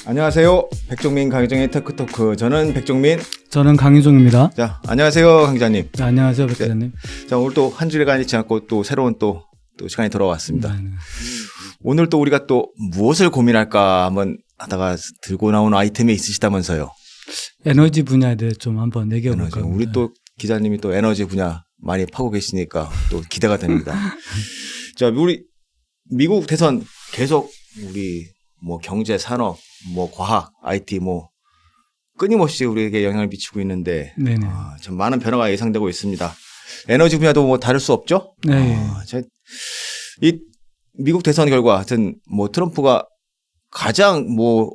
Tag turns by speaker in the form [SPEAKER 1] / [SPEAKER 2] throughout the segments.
[SPEAKER 1] 안녕하세요. 백종민 강희정의 테크토크. 저는 백종민.
[SPEAKER 2] 저는 강희종입니다.
[SPEAKER 1] 자, 안녕하세요, 강 기자님.
[SPEAKER 2] 네, 안녕하세요, 백 기자님.
[SPEAKER 1] 자, 오늘 또 한 주간이 지났고 또 새로운 또 시간이 돌아왔습니다. 오늘 또 우리가 또 무엇을 고민할까 한번 하다가 들고 나온 아이템이 있으시다면서요.
[SPEAKER 2] 에너지 분야에 대해 좀 한번 얘기해볼까요?
[SPEAKER 1] 우리 또 기자님이 또 에너지 분야 많이 파고 계시니까 또 기대가 됩니다. 자, 우리 미국 대선 계속 우리 뭐 경제, 산업, 뭐 과학, IT 뭐 끊임없이 우리에게 영향을 미치고 있는데 참 많은 변화가 예상되고 있습니다. 에너지 분야도 뭐 다를 수 없죠?
[SPEAKER 2] 네.
[SPEAKER 1] 이 미국 대선 결과 하여튼 뭐 트럼프가 가장 뭐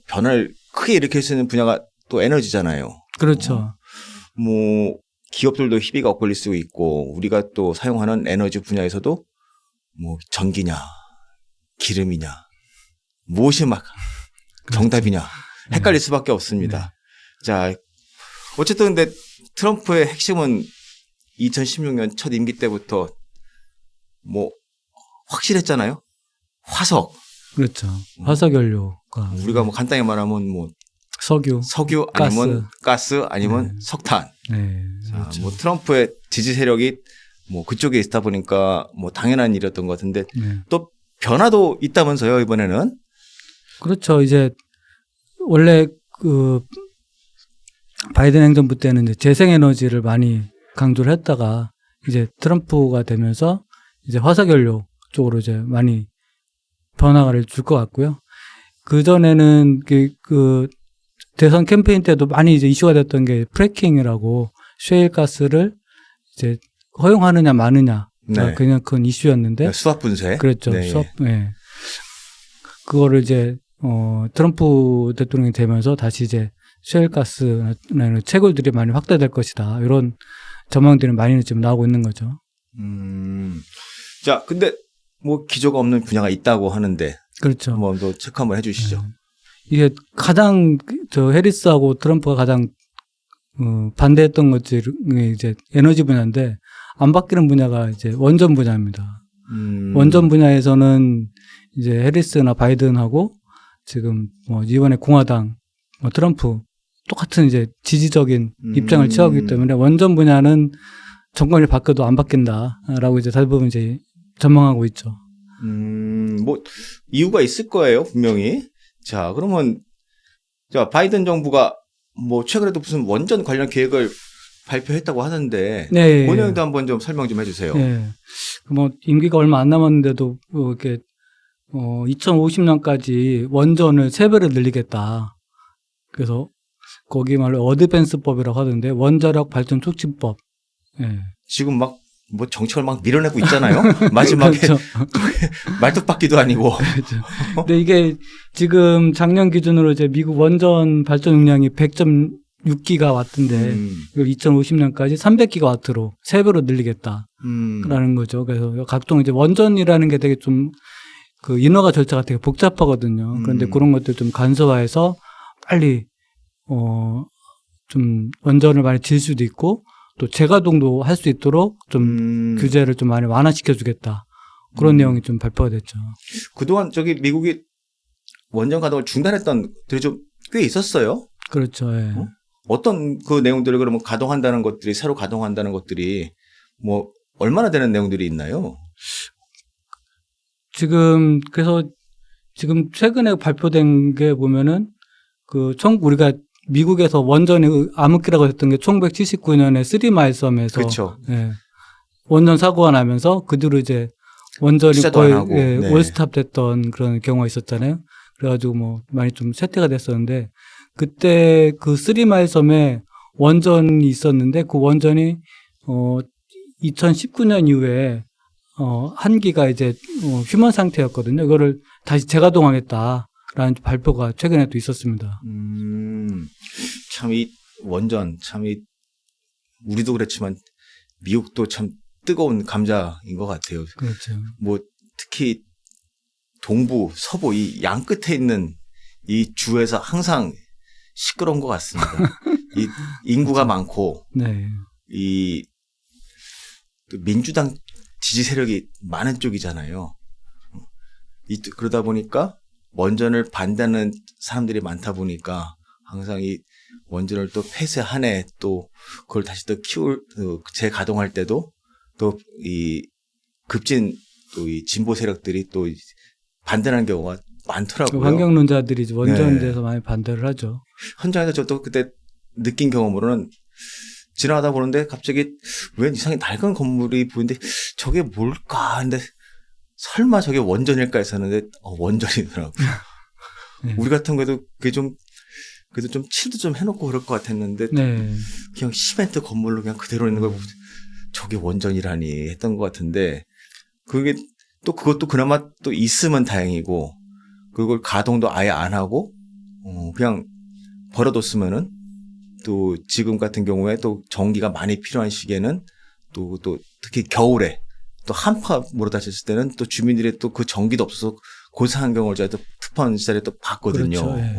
[SPEAKER 1] 변화를 크게 일으킬 수 있는 분야가 또 에너지잖아요.
[SPEAKER 2] 그렇죠.
[SPEAKER 1] 뭐 기업들도 희비가 엇갈릴 수 있고 우리가 또 사용하는 에너지 분야에서도 뭐 전기냐 기름이냐 무엇이 막 정답이냐 헷갈릴 수밖에 없습니다. 네. 자, 어쨌든 근데 트럼프의 핵심은 2016년 첫 임기 때부터 뭐 확실했잖아요. 화석.
[SPEAKER 2] 그렇죠. 화석 연료가
[SPEAKER 1] 우리가 뭐 간단히 말하면 뭐 석유 아니면 가스 아니면 석탄.
[SPEAKER 2] 네. 그렇죠.
[SPEAKER 1] 뭐 트럼프의 지지 세력이 뭐 그쪽에 있다 보니까 뭐 당연한 일이었던 것 같은데 또 변화도 있다면서요, 이번에는?
[SPEAKER 2] 그렇죠. 이제 원래 그 바이든 행정부 때는 이제 재생에너지를 많이 강조를 했다가 이제 트럼프가 되면서 이제 화석연료 쪽으로 이제 많이 변화를 줄 것 같고요. 그 전에는 그 대선 캠페인 때도 많이 이제 이슈가 됐던 게 프래킹이라고 셰일 가스를 이제 허용하느냐 마느냐 그냥 큰 이슈였는데
[SPEAKER 1] 수압 분쇄.
[SPEAKER 2] 그렇죠. 수압. 네. 그거를 이제 트럼프 대통령이 되면서 다시 이제 셰일 가스나 채굴들이 많이 확대될 것이다. 이런 전망들이 많이 지금 나오고 있는 거죠.
[SPEAKER 1] 자, 근데 뭐 기조가 없는 분야가 있다고 하는데.
[SPEAKER 2] 그렇죠.
[SPEAKER 1] 한번 더 체크 한번 해주시죠.
[SPEAKER 2] 네. 이게 가장 해리스하고 트럼프가 가장 반대했던 것들이 이제 에너지 분야인데 안 바뀌는 분야가 이제 원전 분야입니다. 원전 분야에서는 이제 해리스나 바이든하고 지금 뭐 이번에 공화당, 뭐 트럼프 똑같은 이제 지지적인 입장을 취하기 때문에 원전 분야는 정권이 바뀌어도 안 바뀐다라고 이제 대부분 이제 전망하고 있죠.
[SPEAKER 1] 뭐 이유가 있을 거예요, 분명히. 자, 그러면 자, 바이든 정부가 뭐 최근에도 무슨 원전 관련 계획을 발표했다고 하는데 그 내용도 한번 좀 설명 좀 해주세요.
[SPEAKER 2] 네. 뭐 임기가 얼마 안 남았는데도 이렇게 2050년까지 원전을 3배로 늘리겠다. 그래서 거기 말로 어드밴스법이라고 하던데 원자력 발전 촉진법. 네.
[SPEAKER 1] 지금 막 뭐 정책을 막 밀어내고 있잖아요. 마지막에
[SPEAKER 2] 그렇죠.
[SPEAKER 1] 말뚝박기도 아니고.
[SPEAKER 2] 그렇죠. 근데 이게 지금 작년 기준으로 이제 미국 원전 발전 용량이 100.6기가와트인데 이걸 2050년까지 300기가와트로 3배로 늘리겠다라는 거죠. 그래서 각종 이제 원전이라는 게 되게 좀 그 인허가 절차가 되게 복잡하거든요. 그런데 그런 것들 좀 간소화해서 빨리 좀 원전을 많이 지을 수도 있고 또 재가동도 할 수 있도록 좀 규제를 좀 많이 완화시켜 주겠다. 그런 내용이 좀 발표가 됐죠.
[SPEAKER 1] 그동안 저기 미국이 원전 가동을 중단했던 들이 좀 꽤 있었어요.
[SPEAKER 2] 그렇죠. 예.
[SPEAKER 1] 어떤 그 내용들을 그러면 가동한다는 것들이 새로 가동한다는 것들이 뭐 얼마나 되는 내용들이 있나요?
[SPEAKER 2] 그래서 지금 최근에 발표된 게 보면은 우리가 미국에서 원전이 암흑기라고 했던 게 1979년에 쓰리마일 섬에서
[SPEAKER 1] 그렇죠.
[SPEAKER 2] 예, 원전 사고가 나면서 그 뒤로 이제 원전이 거의 올스탑 됐던 그런 경우가 있었잖아요. 그래가지고 뭐 많이 좀 쇠퇴가 됐었는데 그때 그 쓰리마일 섬에 원전이 있었는데 그 원전이 2019년 이후에 한 기가 이제 휴먼 상태였거든요. 이거를 다시 재가동하겠다라는 발표가 최근에 또 있었습니다.
[SPEAKER 1] 참 이 원전 우리도 그렇지만 미국도 참 뜨거운 감자인 것 같아요.
[SPEAKER 2] 그렇죠.
[SPEAKER 1] 뭐 특히 동부, 서부 이 양 끝에 있는 이 주에서 항상 시끄러운 것 같습니다. 이 인구가 그렇죠. 많고 이 민주당 지지 세력이 많은 쪽이잖아요. 그러다 보니까 원전을 반대하는 사람들이 많다 보니까 항상 이 원전을 또 폐쇄하네 또 그걸 다시 또 재가동할 때도 또 이 급진 또 이 진보 세력들이 또 반대하는 경우가 많더라고요.
[SPEAKER 2] 환경론자들이 원전에
[SPEAKER 1] 네.
[SPEAKER 2] 대해서 많이 반대를 하죠.
[SPEAKER 1] 현장에서 저도 그때 느낀 경험으로는 지나가다 보는데 갑자기 왜 이상하게 낡은 건물이 보이는데 저게 뭘까 하는데 설마 저게 원전일까 했었는데 원전이더라고요.
[SPEAKER 2] 네.
[SPEAKER 1] 우리 같은 경우에도 그게 좀 그래도 좀 칠도 좀 해놓고 그럴 것 같았는데
[SPEAKER 2] 네.
[SPEAKER 1] 그냥 시멘트 건물로 그냥 그대로 있는 걸 보고 저게 원전이라니 했던 것 같은데 그게 또 그것도 그나마 또 있으면 다행이고 그걸 가동도 아예 안 하고 그냥 버려뒀으면은 또 지금 같은 경우에 또 전기가 많이 필요한 시기에는 또 특히 겨울에 또 한파 몰아닥쳤을 때는 또 주민들이 또 그 전기도 없어서 고사한 경우를 제가 또 특파원 시절에 또 봤거든요.
[SPEAKER 2] 그렇죠. 예.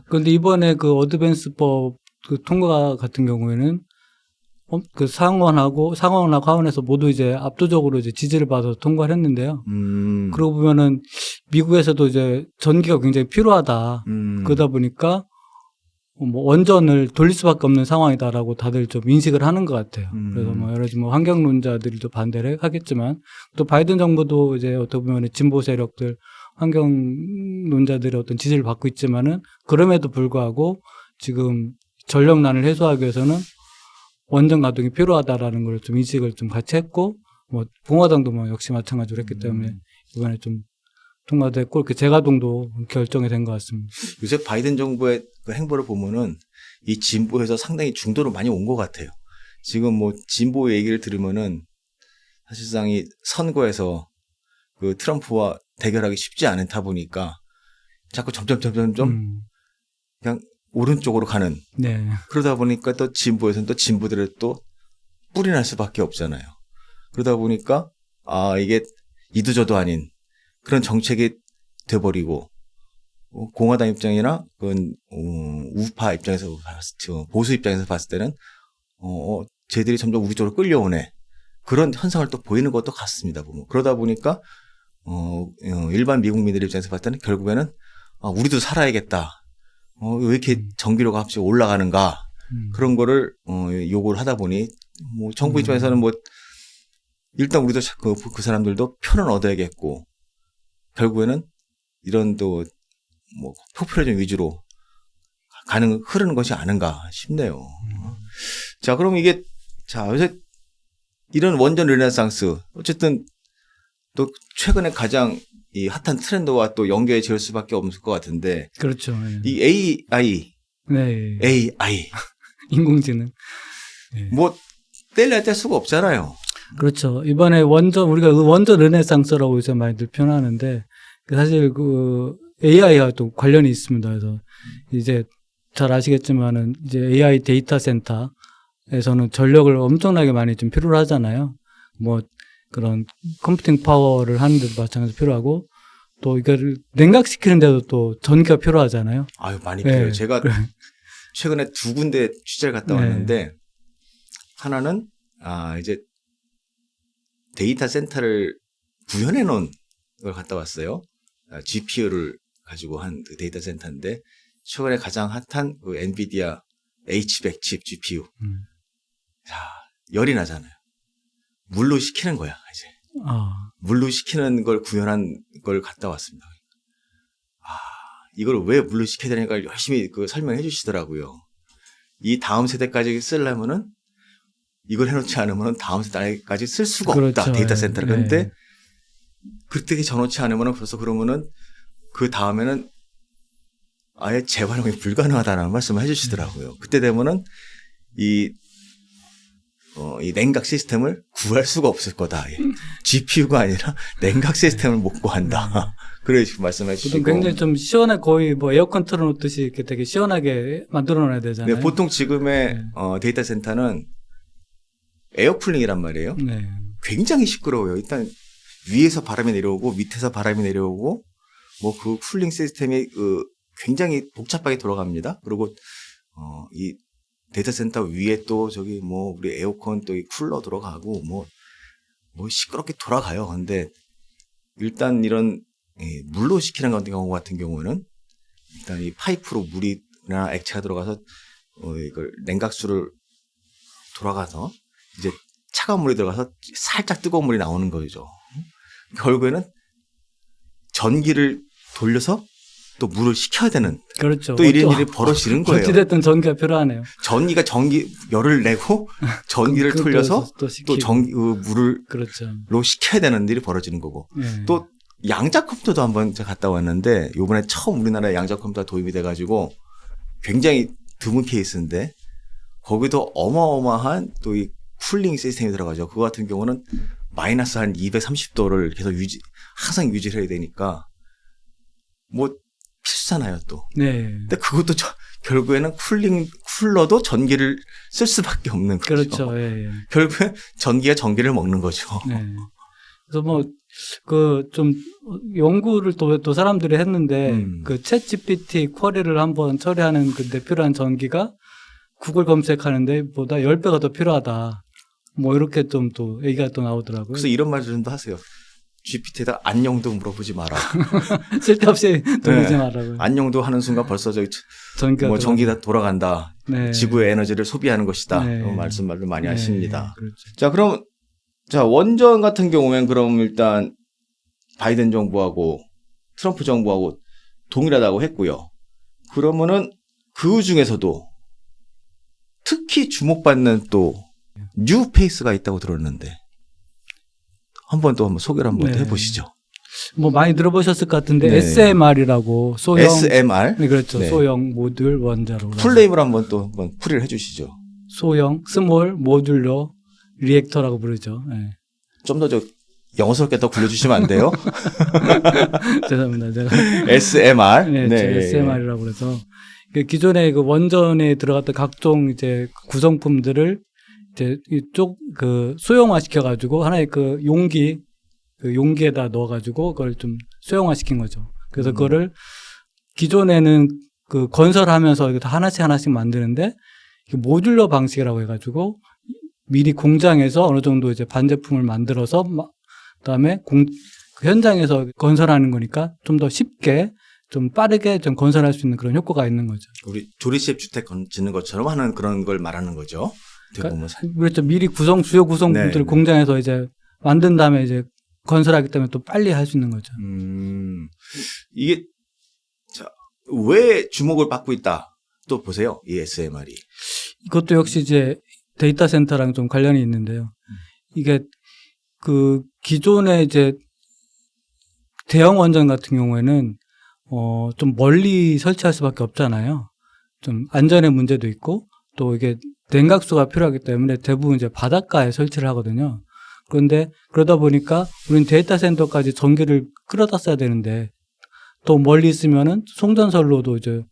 [SPEAKER 2] 그런데 이번에 그 어드밴스법 그 통과 같은 경우에는 그 상원하고 하원에서 모두 이제 압도적으로 이제 지지를 받아서 통과를 했는데요. 그러고 보면은 미국에서도 이제 전기가 굉장히 필요하다. 그러다 보니까 뭐 원전을 돌릴 수밖에 없는 상황이다라고 다들 좀 인식을 하는 것 같아요. 그래서 뭐 여러 가지 뭐 환경론자들도 반대를 하겠지만 또 바이든 정부도 이제 어떻게 보면 진보 세력들 환경론자들의 어떤 지지를 받고 있지만은 그럼에도 불구하고 지금 전력난을 해소하기 위해서는 원전 가동이 필요하다라는 걸 좀 인식을 좀 같이 했고 뭐 공화당도 뭐 역시 마찬가지로 했기 때문에 이번에 좀 통과됐고 이렇게 재가동도 결정이 된 것 같습니다.
[SPEAKER 1] 요새 바이든 정부의 그 행보를 보면은 이 진보에서 상당히 중도로 많이 온 것 같아요. 지금 뭐 진보 얘기를 들으면은 사실상 이 선거에서 그 트럼프와 대결하기 쉽지 않다 보니까 자꾸 점점 그냥 오른쪽으로 가는
[SPEAKER 2] 네.
[SPEAKER 1] 그러다 보니까 또 진보에서는 또 진보들을 또 뿌리 날 수밖에 없잖아요. 그러다 보니까 이게 이도저도 아닌 그런 정책이 돼버리고 공화당 입장이나 그건 우파 입장에서 보수 입장에서 봤을 때는 쟤들이 점점 우리 쪽으로 끌려오네 그런 현상을 또 보이는 것도 같습니다. 보면. 그러다 보니까 일반 미국민들 입장에서 봤을 때는 결국에는 우리도 살아야겠다. 왜 이렇게 전기료가 갑자기 올라가는가 그런 거를 요구를 하다 보니 뭐 정부 입장에서는 뭐 일단 우리도 그 사람들도 표는 얻어야겠고 결국에는 이런 또 뭐 포퓰리즘 위주로 흐르는 것이 아닌가 싶네요. 자, 그럼 이게 요새 이런 원전 르네상스 어쨌든 또 최근에 가장 이 핫한 트렌드와 또 연계해 지을 수밖에 없을 것 같은데
[SPEAKER 2] 그렇죠. 네.
[SPEAKER 1] 이 AI
[SPEAKER 2] 네.
[SPEAKER 1] AI
[SPEAKER 2] 인공지능. 네.
[SPEAKER 1] 뭐 뗄래야 뗄 수가 없잖아요.
[SPEAKER 2] 그렇죠. 이번에 우리가 원전 르네상스라고 요새 많이들 표현하는데 사실 그 AI와 또 관련이 있습니다. 그래서 이제 잘 아시겠지만은 이제 AI 데이터 센터에서는 전력을 엄청나게 많이 좀 필요로 하잖아요. 뭐 그런 컴퓨팅 파워를 하는데도 마찬가지로 필요하고 또 이거를 냉각시키는데도 또 전기가 필요하잖아요.
[SPEAKER 1] 아유, 많이 필요해요.
[SPEAKER 2] 네.
[SPEAKER 1] 제가 최근에 두 군데 취재를 갔다 왔는데 하나는 이제 데이터 센터를 구현해 놓은 걸 갔다 왔어요. GPU를 가지고 한 그 데이터 센터인데 최근에 가장 핫한 그 엔비디아 H100 칩 GPU. 자, 열이 나잖아요. 물로 식히는 거야, 이제. 물로 식히는 걸 구현한 걸 갔다 왔습니다. 이걸 왜 물로 식혀야 되니까 열심히 그 설명해 주시더라고요. 이 다음 세대까지 쓰려면은 이걸 해놓지 않으면 다음 세대까지 쓸 수가
[SPEAKER 2] 그렇죠.
[SPEAKER 1] 없다. 데이터 센터를.
[SPEAKER 2] 네.
[SPEAKER 1] 그런데 그렇게 져놓지 않으면 벌써 그러면은 그 다음에는 아예 재활용이 불가능하다는 말씀을 해주시더라고요. 그때 되면은 이 냉각 시스템을 구할 수가 없을 거다. GPU가 아니라 냉각 시스템을 못 구한다. 그래 말씀해 주시고.
[SPEAKER 2] 굉장히 좀 시원해 거의 뭐 에어컨 틀어놓듯이 이렇게 되게 시원하게 만들어놔야 되잖아요.
[SPEAKER 1] 네, 보통 지금의 데이터 센터는 에어쿨링이란 말이에요.
[SPEAKER 2] 네.
[SPEAKER 1] 굉장히 시끄러워요. 일단 위에서 바람이 내려오고 밑에서 바람이 내려오고 뭐 그 쿨링 시스템이 굉장히 복잡하게 돌아갑니다. 그리고 이 데이터 센터 위에 또 저기 뭐 우리 에어컨 또 이 쿨러 들어가고 뭐 시끄럽게 돌아가요. 근데 일단 이런 이 물로 식히는 경우 같은 경우는 일단 이 파이프로 물이나 액체가 들어가서 이걸 냉각수를 돌아가서 이제 차가운 물이 들어가서 살짝 뜨거운 물이 나오는 거죠. 결국에는 전기를 돌려서 또 물을 식혀야 되는
[SPEAKER 2] 그렇죠.
[SPEAKER 1] 또 이런 일이 벌어지는 거예요.
[SPEAKER 2] 어찌됐든 전기가 필요하네요.
[SPEAKER 1] 전기가 열을 내고 전기를 돌려서 또 물을
[SPEAKER 2] 그렇죠.
[SPEAKER 1] 로 식혀야 되는 일이 벌어지는 거고
[SPEAKER 2] 네.
[SPEAKER 1] 또 양자 컴퓨터도 한번 제가 갔다 왔는데 이번에 처음 우리나라에 양자 컴퓨터가 도입이 돼가지고 굉장히 드문 케이스인데 거기도 어마어마한 또 이 쿨링 시스템이 들어가죠. 그거 같은 경우는 마이너스 한 230도를 계속 항상 유지를 해야 되니까 뭐 필수잖아요 또.
[SPEAKER 2] 네.
[SPEAKER 1] 근데 그것도 결국에는 쿨러도 전기를 쓸 수밖에 없는 거죠.
[SPEAKER 2] 그렇죠. 예, 예.
[SPEAKER 1] 결국엔 전기가 전기를 먹는 거죠.
[SPEAKER 2] 네. 그래서 뭐 좀 연구를 또 사람들이 했는데 그 챗 GPT 쿼리를 한번 처리하는 근데 필요한 전기가 구글 검색하는데 보다 10배가 더 필요하다. 뭐 이렇게 좀 또 얘기가 또 나오더라고요.
[SPEAKER 1] 그래서 이런 말들도 하세요. GPT에다 안녕도 물어보지 마라.
[SPEAKER 2] 쓸데없이 돌리지
[SPEAKER 1] 네.
[SPEAKER 2] 말라고요.
[SPEAKER 1] 안녕도 하는 순간 벌써 전기가 돌아간다.
[SPEAKER 2] 네.
[SPEAKER 1] 지구의 에너지를 소비하는 것이다.
[SPEAKER 2] 네.
[SPEAKER 1] 이런 말씀을 많이
[SPEAKER 2] 네.
[SPEAKER 1] 하십니다.
[SPEAKER 2] 그렇죠.
[SPEAKER 1] 자, 그럼 원전 같은 경우엔 그럼 일단 바이든 정부하고 트럼프 정부하고 동일하다고 했고요. 그러면은 그 중에서도 특히 주목받는 또 뉴페이스가 있다고 들었는데 한번 소개를 한번
[SPEAKER 2] 네.
[SPEAKER 1] 해보시죠.
[SPEAKER 2] 뭐 많이 들어보셨을 것 같은데
[SPEAKER 1] 네.
[SPEAKER 2] SMR이라고 소형
[SPEAKER 1] SMR.
[SPEAKER 2] 네, 그렇죠.
[SPEAKER 1] 네.
[SPEAKER 2] 소형 모듈 원자로
[SPEAKER 1] 풀네임을 한번 풀이를 해주시죠.
[SPEAKER 2] 소형 스몰 모듈러 리액터라고 부르죠. 네.
[SPEAKER 1] 좀 더 영어스럽게 더 불러주시면 안 돼요?
[SPEAKER 2] 죄송합니다. 제가
[SPEAKER 1] SMR.
[SPEAKER 2] 네, SMR이라고 그래서 기존에 그 원전에 들어갔던 각종 이제 구성품들을 이제 이쪽 그 소형화 시켜가지고 하나의 그 용기에다 넣어가지고 그걸 좀 소형화 시킨 거죠. 그래서 그거를 기존에는 그 건설하면서 다 하나씩 만드는데 모듈러 방식이라고 해가지고 미리 공장에서 어느 정도 이제 반제품을 만들어서 그다음에 그 현장에서 건설하는 거니까 좀 더 쉽게 좀 빠르게 좀 건설할 수 있는 그런 효과가 있는 거죠.
[SPEAKER 1] 우리 조리식 주택 짓는 것처럼 하는 그런 걸 말하는 거죠.
[SPEAKER 2] 그러니까 그렇죠. 미리 주요 구성품들을 공장에서 이제 만든 다음에 이제 건설하기 때문에 또 빨리 할 수 있는 거죠.
[SPEAKER 1] 이게 왜 주목을 받고 있다? 또 보세요. 이 SMR이.
[SPEAKER 2] 이것도 역시 이제 데이터 센터랑 좀 관련이 있는데요. 이게 그 기존의 이제 대형 원전 같은 경우에는 좀 멀리 설치할 수밖에 없잖아요. 좀 안전의 문제도 있고 또 이게 냉각수가 필요하기 때문에 대부분 이제 바닷가에 설치를 하거든요. 그런데 그러다 보니까 우리는 데이터 센터까지 전기를 끌어다 써야 되는데 또 멀리 있으면은 송전선로도 이제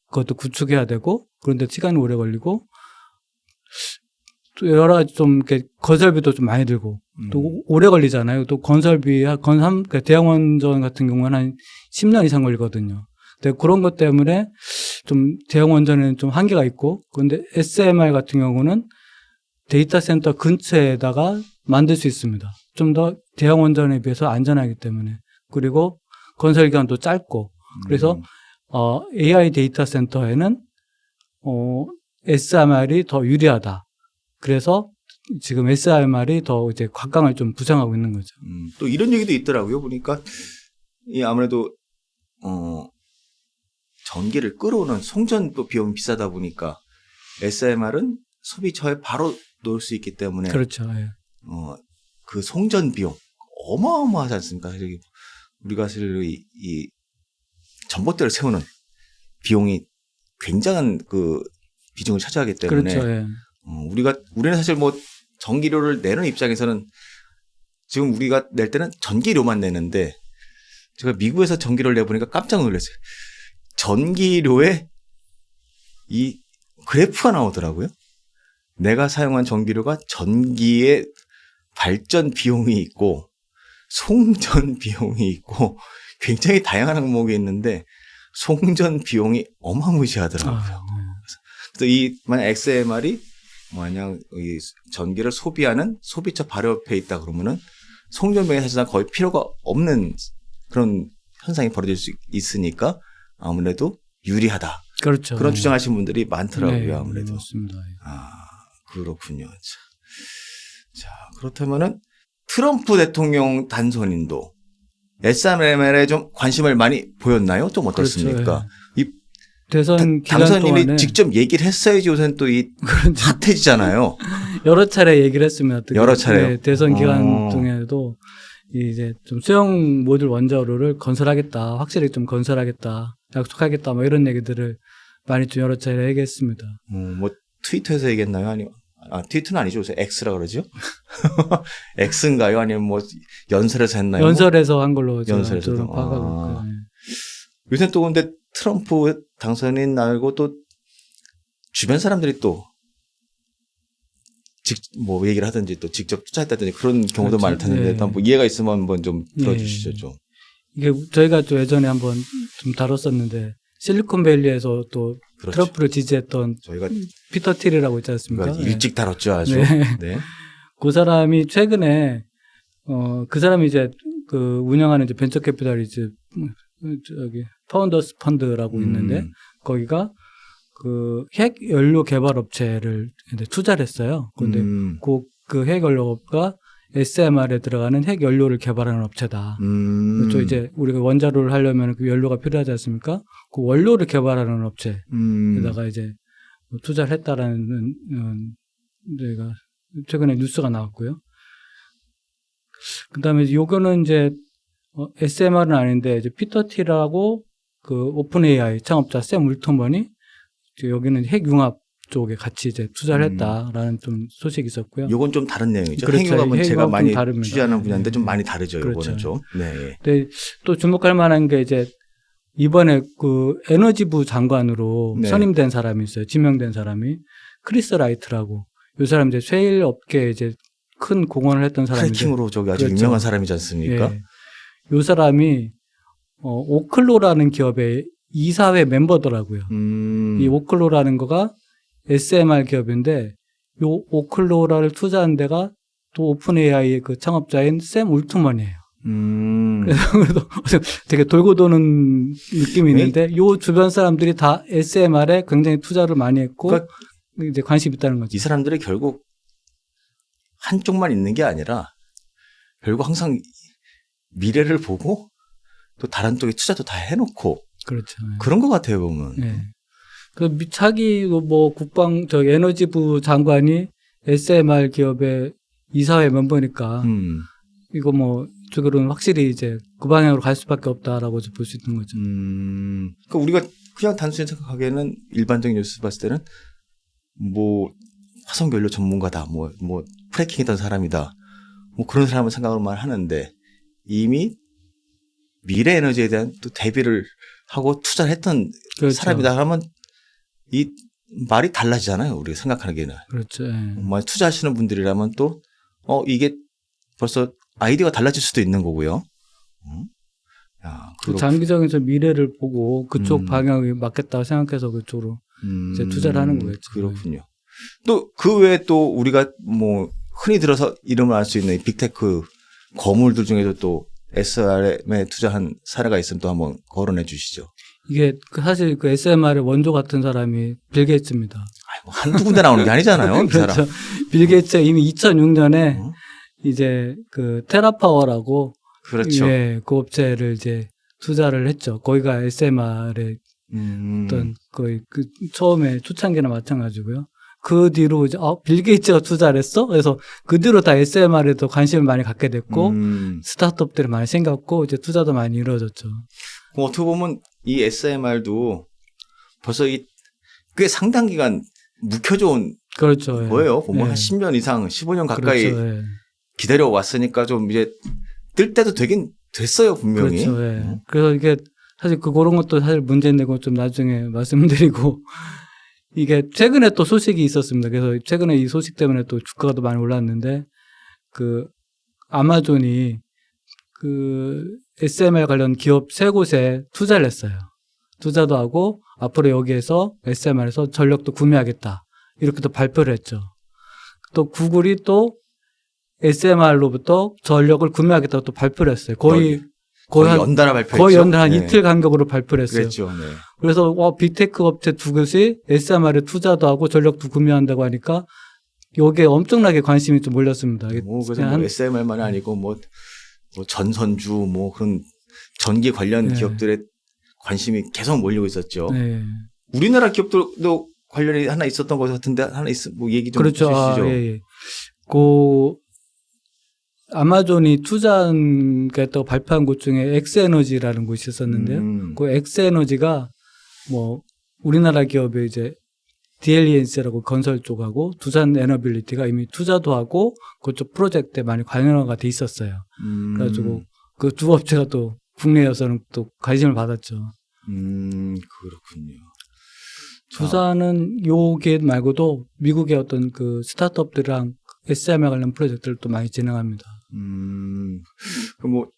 [SPEAKER 2] 그것도 구축해야 되고 그런데 시간이 오래 걸리고 또 여러 가지 좀 이렇게 건설비도 좀 많이 들고 또 오래 걸리잖아요. 또 건설비 대형 원전 같은 경우는 한 10년 이상 걸리거든요. 근데 그런 것 때문에 좀 대형 원전에는 좀 한계가 있고 그런데 SMR 같은 경우는 데이터 센터 근처에다가 만들 수 있습니다. 좀 더 대형 원전에 비해서 안전하기 때문에 그리고 건설 기간도 짧고 그래서 AI 데이터 센터에는 SMR이 더 유리하다. 그래서 지금 SMR이 더 이제 곽강을 좀 부상하고 있는 거죠.
[SPEAKER 1] 또 이런 얘기도 있더라고요. 보니까 이 아무래도 전기를 끌어오는 송전도 비용이 비싸다 보니까 SMR은 소비처에 바로 놓을 수 있기 때문에
[SPEAKER 2] 그렇죠. 예.
[SPEAKER 1] 그 송전 비용 어마어마하지 않습니까? 우리가 사실 이 전봇대를 세우는 비용이 굉장한 그 비중을 차지하기 때문에
[SPEAKER 2] 그렇죠. 예.
[SPEAKER 1] 우리는 사실 뭐 전기료를 내는 입장에서는 지금 우리가 낼 때는 전기료만 내는데 제가 미국에서 전기료를 내보니까 깜짝 놀랐어요. 전기료에 이 그래프가 나오더라고요. 내가 사용한 전기료가 전기의 발전 비용이 있고 송전 비용이 있고 굉장히 다양한 항목이 있는데 송전 비용이 어마무시하더라고요. 그래서 만약 XMR이 만약 이 전기를 소비하는 소비처 바로 옆에 있다 그러면은 송전 비용이 사실상 거의 필요가 없는 그런 현상이 벌어질 수 있으니까 아무래도 유리하다.
[SPEAKER 2] 그렇죠.
[SPEAKER 1] 그런 주장하시는 분들이 많더라고요.
[SPEAKER 2] 네,
[SPEAKER 1] 아무래도.
[SPEAKER 2] 맞습니다.
[SPEAKER 1] 아, 그렇군요. 자, 그렇다면은 트럼프 대통령 단선인도 SML에 좀 관심을 많이 보였나요? 좀 어떻습니까?
[SPEAKER 2] 그렇죠.
[SPEAKER 1] 이
[SPEAKER 2] 대선 기간
[SPEAKER 1] 당선인이
[SPEAKER 2] 동안에
[SPEAKER 1] 직접 얘기를 했어야지 요새는 또 이
[SPEAKER 2] 그렇죠.
[SPEAKER 1] 핫해지잖아요.
[SPEAKER 2] 여러 차례 얘기를 했습니다. 특히.
[SPEAKER 1] 여러 차례요?
[SPEAKER 2] 네, 대선 기간
[SPEAKER 1] 어.
[SPEAKER 2] 중에도 이제 좀 수형 모듈 원자로를 건설하겠다, 확실히 좀 건설하겠다, 약속하겠다, 뭐 이런 얘기들을 많이 좀 여러 차례 얘기했습니다.
[SPEAKER 1] 뭐 트위터에서 얘기했나요? 아니요. 트위터는 아니죠. 요새 X라 그러죠? X인가요? 아니면 뭐 연설에서 했나요?
[SPEAKER 2] 연설에서 한 걸로
[SPEAKER 1] 연설에서도?
[SPEAKER 2] 저는 파악하고 있고요. 네.
[SPEAKER 1] 요새 또 근데 트럼프 당선인 말고 또 주변 사람들이 또 뭐 얘기를 하든지 또 직접 투자했다든지 그런 경우도
[SPEAKER 2] 그렇죠.
[SPEAKER 1] 많을 텐데
[SPEAKER 2] 네.
[SPEAKER 1] 뭐 이해가 있으면 한번 좀 들어주시죠.
[SPEAKER 2] 네.
[SPEAKER 1] 좀.
[SPEAKER 2] 이게 저희가 또 예전에 한번 좀 다뤘었는데 실리콘밸리에서 또
[SPEAKER 1] 그렇죠.
[SPEAKER 2] 트럼프를 지지했던
[SPEAKER 1] 저희가
[SPEAKER 2] 피터 틸이라고 있지 않습니까?
[SPEAKER 1] 일찍 다뤘죠. 아주.
[SPEAKER 2] 네.
[SPEAKER 1] 네.
[SPEAKER 2] 그 사람이 최근에 그 사람이 이제 그 운영하는 이제 벤처 캐피탈리즈 저기 파운더스 펀드라고 있는데 거기가 그 핵 연료 개발 업체를 이제 투자를 했어요. 그런데 그 핵 연료가 SMR에 들어가는 핵 연료를 개발하는 업체다. 그렇죠. 이제 우리가 원자로를 하려면 그 연료가 필요하지 않습니까? 그 원료를 개발하는 업체에다가 이제 투자를 했다라는 저희가 최근에 뉴스가 나왔고요. 그다음에 요거는 이제 SMR은 아닌데 이제 피터 틸하고 그 오픈 AI 창업자 샘 울트먼이 여기는 핵융합 쪽에 같이 이제 투자를 했다라는 좀 소식이 있었고요.
[SPEAKER 1] 요건 좀 다른 내용이죠.
[SPEAKER 2] 그렇죠.
[SPEAKER 1] 핵융합은 제가
[SPEAKER 2] 핵융합은
[SPEAKER 1] 많이
[SPEAKER 2] 다릅니다.
[SPEAKER 1] 취재하는 분야인데
[SPEAKER 2] 네.
[SPEAKER 1] 좀 많이 다르죠.
[SPEAKER 2] 그렇죠.
[SPEAKER 1] 요거는 좀. 네.
[SPEAKER 2] 근데 또 주목할 만한 게 이제 이번에 그 에너지부 장관으로
[SPEAKER 1] 네.
[SPEAKER 2] 선임된 사람이 있어요. 지명된 사람이 크리스 라이트라고. 이 사람 이제 셰일 업계에 이제 큰 공헌을 했던 사람인데.
[SPEAKER 1] 크래킹으로 저기 아주
[SPEAKER 2] 그렇죠.
[SPEAKER 1] 유명한 사람이지 않습니까?
[SPEAKER 2] 예. 이 사람이 오클로라는 기업의 이사회 멤버더라고요. 이 오클로라는 거가 SMR 기업인데 이 오클로라를 투자한 데가 또 오픈 AI의 그 창업자인 샘 울트먼이에요. 그래서 되게 돌고 도는 느낌이 있는데 요 주변 사람들이 다 SMR에 굉장히 투자를 많이 했고
[SPEAKER 1] 그러니까
[SPEAKER 2] 이제 관심이 있다는 거죠.
[SPEAKER 1] 이 사람들이 결국 한쪽만 있는 게 아니라 결국 항상 미래를 보고 또 다른 쪽에 투자도 다 해놓고
[SPEAKER 2] 그렇죠.
[SPEAKER 1] 그런 것 같아요 보면.
[SPEAKER 2] 네. 그 자기 뭐 에너지부 장관이 SMR 기업의 이사회 멤버니까 이거 뭐 쪽으로는 확실히 이제 그 방향으로 갈 수밖에 없다라고 볼 수 있는 거죠.
[SPEAKER 1] 그러니까 우리가 그냥 단순히 생각하기에는 일반적인 뉴스 봤을 때는 뭐 화석연료 전문가다, 뭐 프래킹했던 사람이다, 뭐 그런 사람을 생각을만 하는데 이미 미래 에너지에 대한 또 대비를 하고 투자를 했던
[SPEAKER 2] 그렇죠.
[SPEAKER 1] 사람이다 하면 이 말이 달라지잖아요. 우리가 생각하기에는.
[SPEAKER 2] 그렇죠. 예.
[SPEAKER 1] 정말 투자하시는 분들이라면 또 이게 벌써 아이디어가 달라질 수도 있는 거고요. 야,
[SPEAKER 2] 그 장기적인 미래를 보고 그쪽 방향이 맞겠다고 생각해서 그쪽으로 이제 투자를 하는 거겠죠.
[SPEAKER 1] 그렇군요. 또 그 외에 또 우리가 뭐 흔히 들어서 이름을 알 수 있는 이 빅테크 거물들 중에도 또 SRM에 투자한 사례가 있으면 또 한번 거론해 주시죠.
[SPEAKER 2] 이게 사실 그 SMR의 원조 같은 사람이 빌 게이츠입니다.
[SPEAKER 1] 뭐 한두 군데 나오는 게 아니잖아요. 그
[SPEAKER 2] 그렇죠.
[SPEAKER 1] 사람.
[SPEAKER 2] 빌 게이츠 이미 2006년에 이제 그 테라파워라고
[SPEAKER 1] 그렇죠.
[SPEAKER 2] 예, 그 업체를 이제 투자를 했죠. 거기가 SMR의 어떤 거의 그 처음에 초창기나 마찬가지고요. 그 뒤로 이제 빌 게이츠가 투자를 했어? 그래서 그 뒤로 다 SMR에도 관심을 많이 갖게 됐고 스타트업들이 많이 생겼고 이제 투자도 많이 이루어졌죠.
[SPEAKER 1] 그럼 어떻게 보면 이 SMR도 벌써 꽤 상당 기간 묵혀져온
[SPEAKER 2] 그렇죠.
[SPEAKER 1] 거예요. 보면
[SPEAKER 2] 예.
[SPEAKER 1] 한 10년 이상, 15년 가까이
[SPEAKER 2] 그렇죠. 예.
[SPEAKER 1] 기다려 왔으니까 좀 이제 뜰 때도 되긴 됐어요, 분명히.
[SPEAKER 2] 그렇죠. 예. 그래서 이게 사실 그런 것도 사실 문제인데 그건 좀 나중에 말씀드리고 이게 최근에 또 소식이 있었습니다. 그래서 최근에 이 소식 때문에 또 주가가 더 많이 올랐는데 그 아마존이 그 SMR 관련 기업 세 곳에 투자를 했어요. 투자도 하고 앞으로 여기에서 SMR에서 전력도 구매하겠다. 이렇게 또 발표를 했죠. 또 구글이 또 SMR로부터 전력을 구매하겠다고 또 발표를 했어요. 거의
[SPEAKER 1] 거의 연달아 발표했죠.
[SPEAKER 2] 거의 연달아 한
[SPEAKER 1] 네.
[SPEAKER 2] 이틀 간격으로 발표를 했어요.
[SPEAKER 1] 그랬죠. 네.
[SPEAKER 2] 그래서 빅테크 업체 두 곳이 SMR에 투자도 하고 전력도 구매한다고 하니까 여기에 엄청나게 관심이 좀 몰렸습니다. 이게
[SPEAKER 1] 그래서 뭐 SMR만이 아니고 뭐 전선주 뭐 그런 전기 관련
[SPEAKER 2] 네.
[SPEAKER 1] 기업들의 관심이 계속 몰리고 있었죠.
[SPEAKER 2] 네.
[SPEAKER 1] 우리나라 기업들도 관련이 하나 있었던 것 같은데 하나 뭐 얘기 좀
[SPEAKER 2] 그렇죠.
[SPEAKER 1] 해주시죠.
[SPEAKER 2] 예. 그 아마존이 투자했다고 발표한 곳 중에 엑스에너지라는 곳이 있었는데요. 그 엑스에너지가 뭐 우리나라 기업의 이제 DLENC라고 건설 쪽하고 두산 에너빌리티가 이미 투자도 하고 그쪽 프로젝트에 많이 관여가 돼 있었어요. 그래가지고 그 두 업체가 또 국내에서는 또 관심을 받았죠.
[SPEAKER 1] 그렇군요.
[SPEAKER 2] 두산은 요 기업 말고도 미국의 어떤 그 스타트업들이랑 SMR 관련 프로젝트를 또 많이 진행합니다.
[SPEAKER 1] 그럼 뭐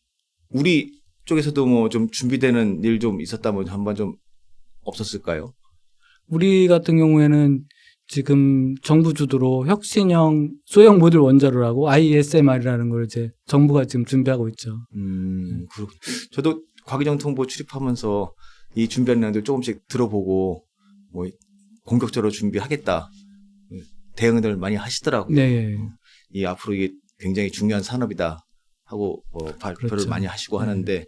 [SPEAKER 1] 우리 쪽에서도 뭐 좀 준비되는 일 좀 있었다면 한번 좀 없었을까요?
[SPEAKER 2] 우리 같은 경우에는 지금 정부 주도로 혁신형 소형 모듈 원자로라고 ISMR이라는 걸 이제 정부가 지금 준비하고 있죠.
[SPEAKER 1] 그렇군. 저도 과기정통부 출입하면서 이 준비하는 내용들 조금씩 들어보고 뭐 공격적으로 준비하겠다 대응들 많이 하시더라고요.
[SPEAKER 2] 네.
[SPEAKER 1] 이 앞으로 이게 굉장히 중요한 산업이다 하고 발표를
[SPEAKER 2] 그렇죠.
[SPEAKER 1] 많이 하시고 하는데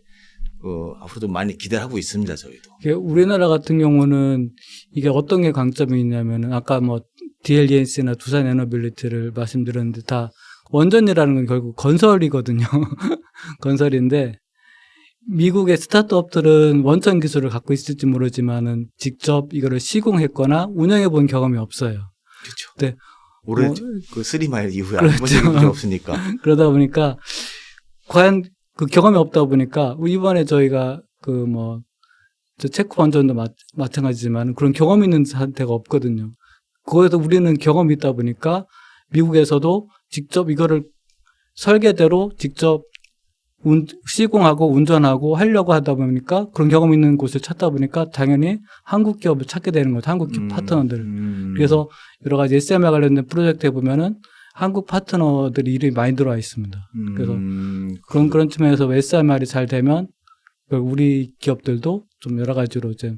[SPEAKER 1] 앞으로도 많이 기대를 하고 있습니다. 저희도.
[SPEAKER 2] 우리나라 같은 경우는 이게 어떤 게 강점이 있냐면은 아까 뭐 DLENC나 두산 에너빌리티를 말씀드렸는데 다 원전이라는 건 결국 건설이거든요. 건설인데 미국의 스타트업들은 원전 기술을 갖고 있을지 모르지만은 직접 이거를 시공했거나 운영해 본 경험이 없어요.
[SPEAKER 1] 그렇죠.
[SPEAKER 2] 네.
[SPEAKER 1] 올해 그 3마일 이후에
[SPEAKER 2] 그렇죠.
[SPEAKER 1] 안 본 적이 없으니까.
[SPEAKER 2] 그러다 보니까 과연 그 경험이 없다 보니까 이번에 저희가 저 체코 원전도 마찬가지지만 그런 경험 있는 상태가 없거든요. 그거에서 우리는 경험이 있다 보니까 미국에서도 직접 이거를 설계대로 직접 시공하고 운전하고 하려고 하다 보니까 그런 경험 있는 곳을 찾다 보니까 당연히 한국 기업을 찾게 되는 거죠. 한국 기업 파트너들. 그래서 여러 가지 SMR 관련된 프로젝트에 보면은 한국 파트너들이 이름이 많이 들어와 있습니다. 그래서 그런 측면에서 SMR이 잘 되면 우리 기업들도 좀 여러 가지로 이제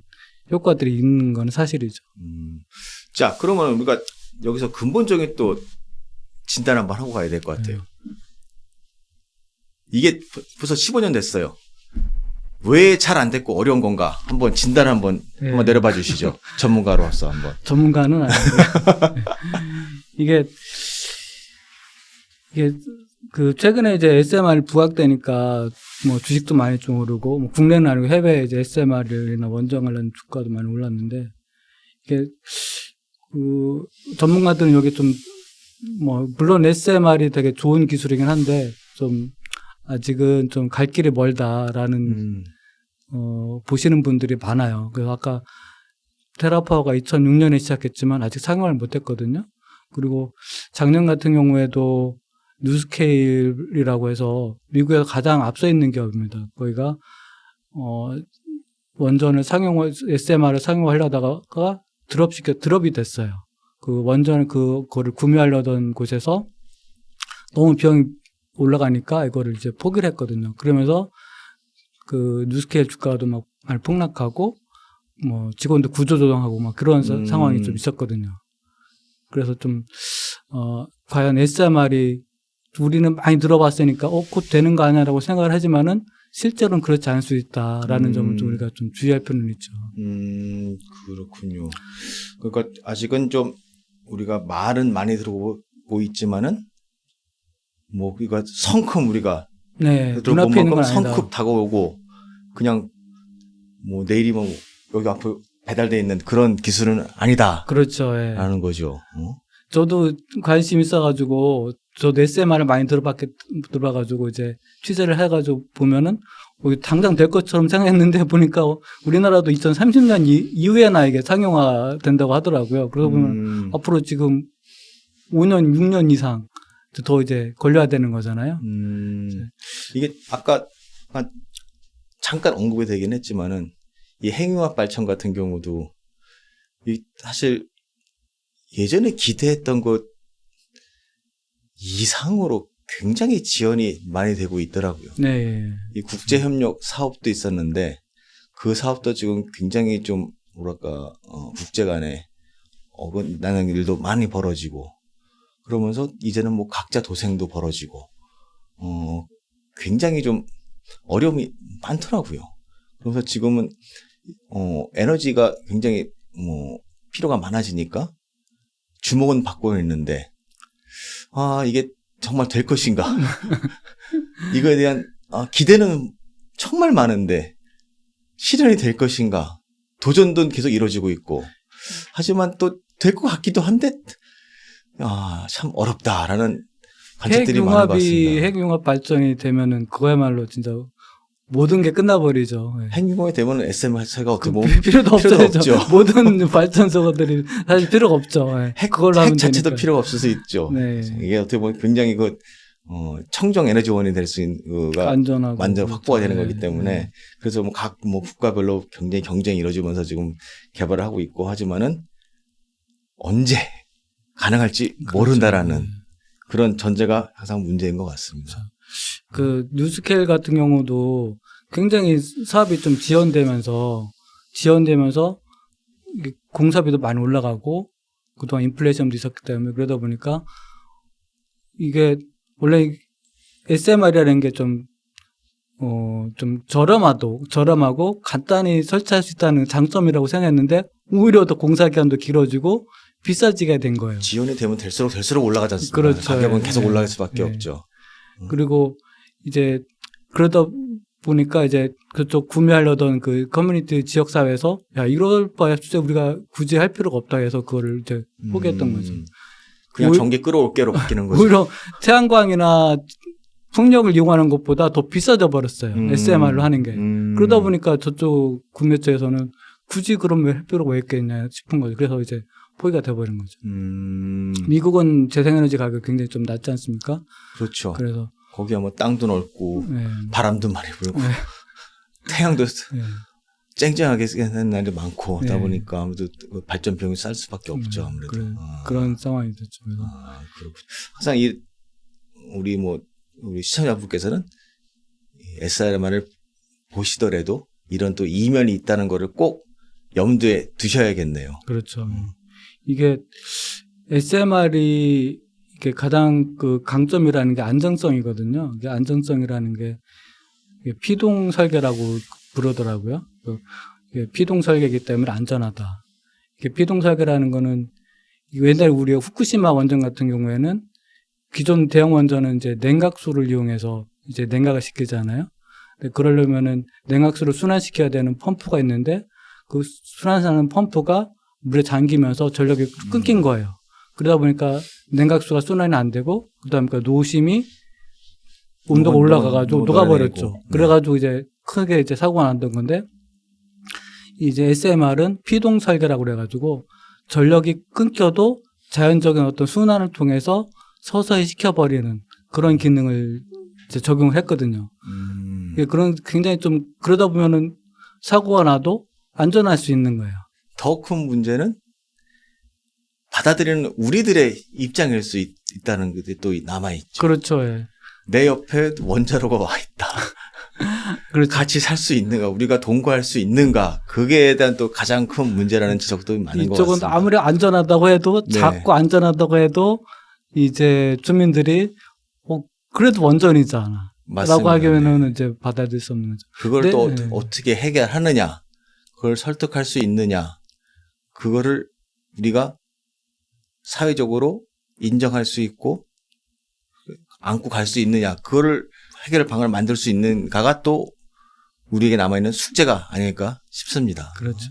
[SPEAKER 2] 효과들이 있는 건 사실이죠.
[SPEAKER 1] 자, 그러면 우리가 여기서 근본적인 또 진단 한번 하고 가야 될 것 같아요. 이게 벌써 15년 됐어요. 왜 잘 안 됐고 어려운 건가? 한번 진단 한번 내려봐 주시죠. 전문가로서 한번.
[SPEAKER 2] 전문가는 아니고요. 이게 그 최근에 이제 SMR 부각되니까 뭐 주식도 많이 좀 오르고 뭐 국내는 아니고 해외에 이제 SMR이나 원전 관련 주가도 많이 올랐는데 이게 그 전문가들은 여기 좀 뭐 물론 SMR이 되게 좋은 기술이긴 한데 좀 아직은 좀 갈 길이 멀다라는 보시는 분들이 많아요. 그래서 아까 테라파워가 2006년에 시작했지만 아직 상용을 못했거든요. 그리고 작년 같은 경우에도 뉴스케일이라고 해서 미국에서 가장 앞서 있는 기업입니다. 거기가 원전을 SMR을 상용하려다가 드롭이 됐어요. 그 원전 그거를 구매하려던 곳에서 너무 비용이 올라가니까 이거를 이제 포기를 했거든요. 그러면서 그 뉴스케일 주가도 막 많이 폭락하고 뭐 직원들 구조조정하고 막 그런 상황이 좀 있었거든요. 그래서 좀 과연 SMR이 우리는 많이 들어봤으니까 곧 되는 거 아니야라고 생각을 하지만은 실제로는 그렇지 않을 수 있다라는 점을 좀 우리가 좀 주의할 필요는 있죠.
[SPEAKER 1] 그렇군요. 그러니까 아직은 좀 우리가 말은 많이 들어보고 있지만은 뭐 우리가 성큼 우리가
[SPEAKER 2] 눈앞에 있는 건 아니다.
[SPEAKER 1] 성큼 다가오고 그냥 뭐 내일이면 여기 앞에 배달돼 있는 그런 기술은 아니다.
[SPEAKER 2] 그렇죠.
[SPEAKER 1] 라는 거죠.
[SPEAKER 2] 저도 관심 있어가지고 저도 SMR을 많이 들어봐가지고 이제 취재를 해가지고 보면은 당장 될 것처럼 생각했는데 보니까 우리나라도 2030년 이후에나 이게 상용화 된다고 하더라고요. 그러다 보면 앞으로 지금 5년, 6년 이상 더 이제 걸려야 되는 거잖아요.
[SPEAKER 1] 이게 아까 잠깐 언급이 되긴 했지만은 이 핵융합 발전 같은 경우도 사실 예전에 기대했던 것 이상으로 굉장히 지원이 많이 되고 있더라고요.
[SPEAKER 2] 네.
[SPEAKER 1] 이 국제협력 사업도 있었는데 그 사업도 지금 굉장히 좀 뭐랄까 국제 간에 어긋나는 일도 많이 벌어지고 그러면서 이제는 뭐 각자 도생도 벌어지고 굉장히 좀 어려움이 많더라고요. 그래서 지금은 에너지가 굉장히 뭐 필요가 많아지니까 주목은 받고 있는데 이게 정말 될 것인가? 이거에 대한 기대는 정말 많은데 실현이 될 것인가? 도전도 계속 이루어지고 있고 하지만 또 될 것 같기도 한데 참 어렵다라는 관측들이 많은 것 같습니다.
[SPEAKER 2] 핵융합 발전이 되면은 그거야말로 진짜 모든 게 끝나버리죠. 네.
[SPEAKER 1] 핵융합이 되면 SMR가 어떻게 보면
[SPEAKER 2] 필요도 없죠. 모든 발전소들이 사실 필요가 없죠. 네.
[SPEAKER 1] 핵
[SPEAKER 2] 하면
[SPEAKER 1] 자체도
[SPEAKER 2] 되니까.
[SPEAKER 1] 필요가 없을 수 있죠.
[SPEAKER 2] 네.
[SPEAKER 1] 이게 어떻게 보면 굉장히 청정 에너지원이 될 수 있는 거가
[SPEAKER 2] 안전하고
[SPEAKER 1] 완전 확보가 되는
[SPEAKER 2] 네.
[SPEAKER 1] 거기 때문에 그래서 각 국가별로 굉장히 경쟁이 이루어지면서 지금 개발을 하고 있고 하지만은 언제 가능할지 모른다라는
[SPEAKER 2] 그렇죠.
[SPEAKER 1] 그런 전제가 항상 문제인 것 같습니다.
[SPEAKER 2] 그 뉴스케일 같은 경우도 굉장히 사업이 좀 지연되면서 이게 공사비도 많이 올라가고 그동안 인플레이션도 있었기 때문에 그러다 보니까 이게 원래 SMR이라는 게 좀 저렴하고 간단히 설치할 수 있다는 장점이라고 생각했는데 오히려 더 공사 기간도 길어지고 비싸지게 된 거예요.
[SPEAKER 1] 지원이 되면 될수록 올라가지 않습니까?
[SPEAKER 2] 그렇죠.
[SPEAKER 1] 가격은 계속
[SPEAKER 2] 네.
[SPEAKER 1] 올라갈 수밖에
[SPEAKER 2] 네.
[SPEAKER 1] 없죠.
[SPEAKER 2] 그리고 이제 그러다 보니까 이제 그쪽 구매하려던 그 커뮤니티 지역사회에서 야, 이럴 바에 진짜 우리가 굳이 할 필요가 없다 해서 그거를 이제 포기했던 거죠.
[SPEAKER 1] 그냥 전기 끌어올게로 바뀌는 거죠.
[SPEAKER 2] 오히려 태양광이나 풍력을 이용하는 것보다 더 비싸져 버렸어요. SMR로 하는 게. 그러다 보니까 저쪽 구매처에서는 굳이 그럼 할 필요가 왜 있겠냐 싶은 거죠. 그래서 이제 포기가 돼버린 거죠. 미국은 재생에너지 가격 굉장히 좀 낮지 않습니까?
[SPEAKER 1] 그렇죠.
[SPEAKER 2] 그래서
[SPEAKER 1] 거기야 뭐 땅도 넓고
[SPEAKER 2] 네.
[SPEAKER 1] 바람도 많이 불고
[SPEAKER 2] 네.
[SPEAKER 1] 태양도
[SPEAKER 2] 네.
[SPEAKER 1] 쨍쨍하게 쓰는 날도 많고 하다
[SPEAKER 2] 네.
[SPEAKER 1] 보니까 아무래도 발전 비용이 쌀 수밖에 없죠. 아무래도.
[SPEAKER 2] 그런 상황이 됐죠. 그래서.
[SPEAKER 1] 그렇군요. 항상 우리 시청자분께서는 SRMR을 보시더라도 이런 또 이면이 있다는 거를 꼭 염두에 두셔야겠네요.
[SPEAKER 2] 그렇죠. 이게 SMR이 이게 가장 그 강점이라는 게 안정성이거든요. 이게 안정성이라는 게 피동 설계라고 부르더라고요. 이게 피동 설계이기 때문에 안전하다. 이게 피동 설계라는 거는 옛날에 우리가 후쿠시마 원전 같은 경우에는 기존 대형 원전은 이제 냉각수를 이용해서 이제 냉각을 시키잖아요. 근데 그러려면은 냉각수를 순환시켜야 되는 펌프가 있는데 그 순환하는 펌프가 물에 잠기면서 전력이 끊긴 거예요. 그러다 보니까 냉각수가 순환이 안 되고 그다음에 노심이 온도가 올라가가지고 녹아버렸죠. 그래가지고 이제 크게 이제 사고가 났던 건데 이제 SMR은 피동 설계라고 그래가지고 전력이 끊겨도 자연적인 어떤 순환을 통해서 서서히 식혀버리는 그런 기능을 이제 적용을 했거든요. 그런 굉장히 좀 그러다 보면은 사고가 나도 안전할 수 있는 거예요.
[SPEAKER 1] 더 큰 문제는 받아들이는 우리들의 입장일 수 있다는 게 또 남아있죠.
[SPEAKER 2] 그렇죠. 예.
[SPEAKER 1] 내 옆에 원자로가 와 있다.
[SPEAKER 2] 그렇죠.
[SPEAKER 1] 같이 살 수 있는가, 우리가 동거할 수 있는가, 그게에 대한 또 가장 큰 문제라는 지적도 많은 것 같습니다.
[SPEAKER 2] 이쪽은 아무리 안전하다고 해도
[SPEAKER 1] 네.
[SPEAKER 2] 작고 안전하다고 해도 이제 주민들이 그래도 원전이잖아.
[SPEAKER 1] 맞습니다.
[SPEAKER 2] 라고 하기에는 이제 받아들일 수 없는 거죠.
[SPEAKER 1] 그걸
[SPEAKER 2] 네.
[SPEAKER 1] 또 어떻게 해결하느냐, 그걸 설득할 수 있느냐, 그거를 우리가 사회적으로 인정할 수 있고 안고 갈 수 있느냐, 그거를 해결 방안을 만들 수 있는가가 또 우리에게 남아있는 숙제가 아닐까 싶습니다.
[SPEAKER 2] 그렇죠.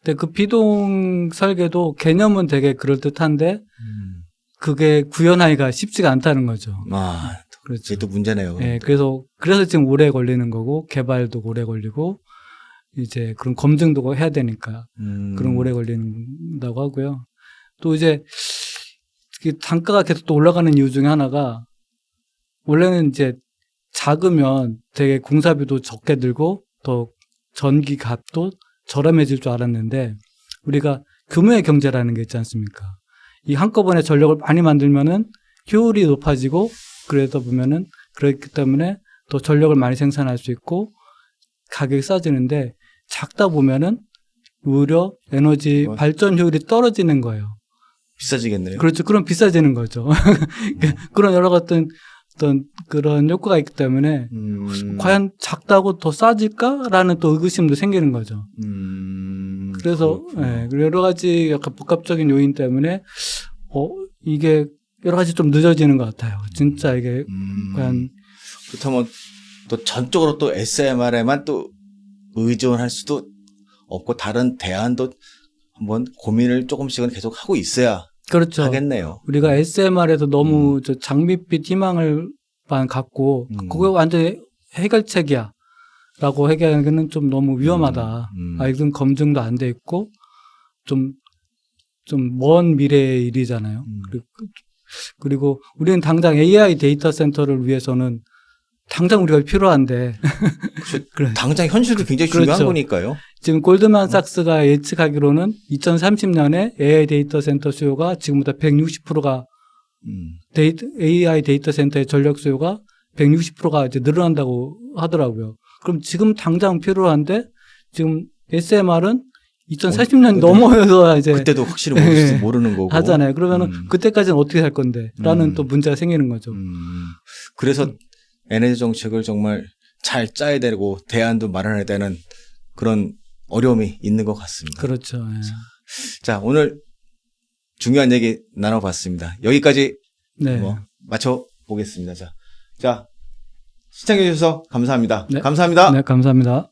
[SPEAKER 2] 근데 그 비동 설계도 개념은 되게 그럴듯한데 그게 구현하기가 쉽지가 않다는 거죠.
[SPEAKER 1] 그렇죠.
[SPEAKER 2] 그렇죠.
[SPEAKER 1] 이게 또 문제네요.
[SPEAKER 2] 네, 그래서 지금 오래 걸리는 거고 개발도 오래 걸리고 이제 그런 검증도 해야 되니까 그런 오래 걸린다고 하고요. 또 이제 단가가 계속 또 올라가는 이유 중에 하나가 원래는 이제 작으면 되게 공사비도 적게 들고 더 전기 값도 저렴해질 줄 알았는데 우리가 규모의 경제라는 게 있지 않습니까? 이 한꺼번에 전력을 많이 만들면은 효율이 높아지고 그러다 보면은 그렇기 때문에 또 전력을 많이 생산할 수 있고 가격이 싸지는데 작다 보면은 오히려 에너지 발전 효율이 떨어지는 거예요.
[SPEAKER 1] 비싸지겠네요.
[SPEAKER 2] 그렇죠. 그럼 비싸지는 거죠. 그런 여러 어떤 그런 효과가 있기 때문에 과연 작다고 더 싸질까라는 또 의구심도 생기는 거죠. 그래서 예, 여러 가지 약간 복합적인 요인 때문에 이게 여러 가지 좀 늦어지는 것 같아요. 진짜 이게 과연
[SPEAKER 1] 그렇다면 또 전적으로 또 SMR에만 또 의존할 수도 없고 다른 대안도 한번 고민을 조금씩은 계속 하고 있어야
[SPEAKER 2] 그렇죠.
[SPEAKER 1] 하겠네요.
[SPEAKER 2] 우리가 SMR에서 너무 저 장밋빛 희망을만 갖고 그거 완전 해결책이야. 라고 얘기하는 좀 너무 위험하다. 이건 검증도 안 돼 있고 좀 먼 미래의 일이잖아요. 그리고 우리는 당장 AI 데이터 센터를 위해서는 당장 우리가 필요한데.
[SPEAKER 1] 그래. 당장 현실도 굉장히 중요한
[SPEAKER 2] 그렇죠.
[SPEAKER 1] 거니까요.
[SPEAKER 2] 지금 골드만삭스가 예측하기로는 2030년에 AI 데이터 센터 수요가 지금보다 160%가 AI 데이터 센터의 전력 수요가 160%가 이제 늘어난다고 하더라고요. 그럼 지금 당장 필요한데 지금 SMR은 2040년 넘어서 이제
[SPEAKER 1] 그때도 확실히 모르는 거고
[SPEAKER 2] 하잖아요. 그러면은 그때까지는 어떻게 할 건데?라는 또 문제가 생기는 거죠.
[SPEAKER 1] 그래서 에너지 정책을 정말 잘 짜야 되고 대안도 마련해야 되는 그런 어려움이 있는 것 같습니다.
[SPEAKER 2] 그렇죠. 예.
[SPEAKER 1] 자, 오늘 중요한 얘기 나눠봤습니다. 여기까지
[SPEAKER 2] 네.
[SPEAKER 1] 마쳐 보겠습니다. 자, 시청해 주셔서 감사합니다.
[SPEAKER 2] 네.
[SPEAKER 1] 감사합니다.
[SPEAKER 2] 네, 감사합니다.